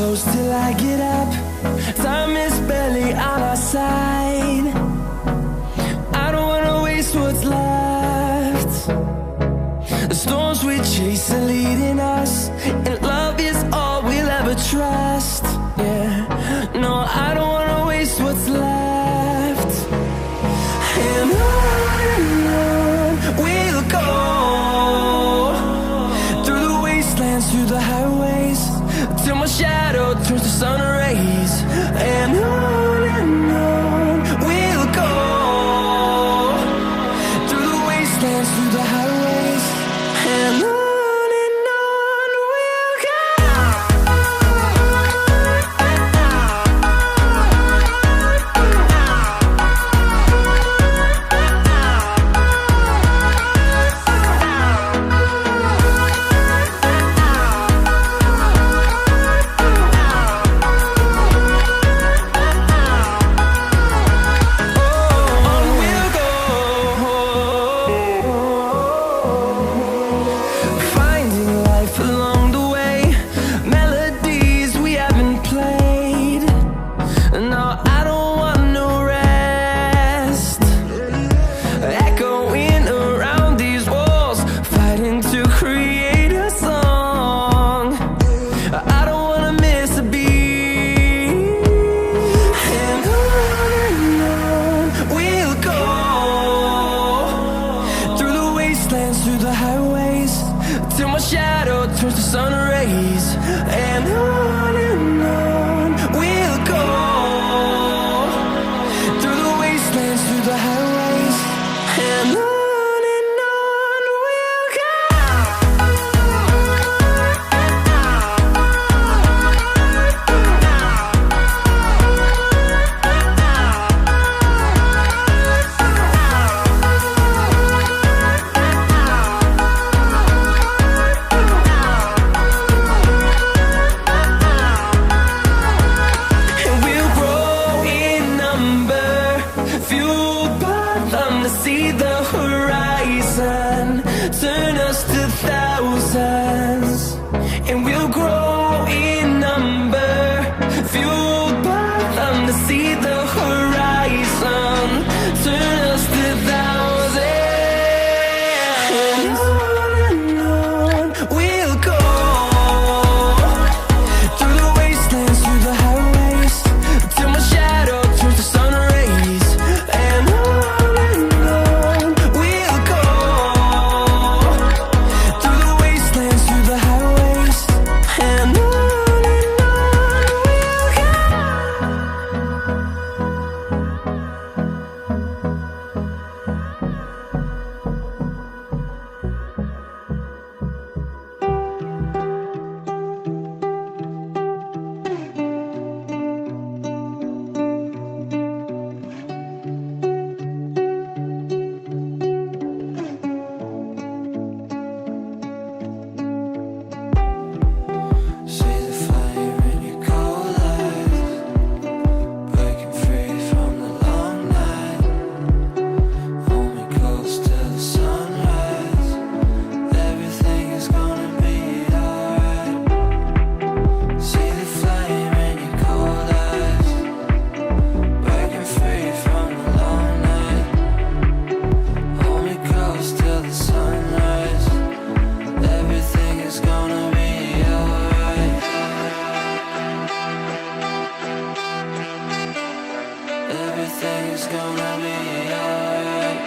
close till I get up. Time is barely on our side. I don't wanna waste what's left. The storms we chase are leading us, and love is all we'll ever trust. Yeah, no, I don't wanna waste what's left. And on we'll go, through the wastelands, through the highways, till my shadow turns to sun rays. And on we'll go, through the wastelands, through the highways, and on we'll go. Through the highways, till my shadow turns to sun rays. And on we'll go, through the wastelands, through the highways, and on we'll go. See the horizon, turn us to thousands, and we'll grow in number, fueled by them. To see the horizon, turn us to thousands, and on we'll go, through the wastelands, through the highways, till my shadow turns to sun rays. And everything's gonna be alright.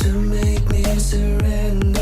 to make me surrender.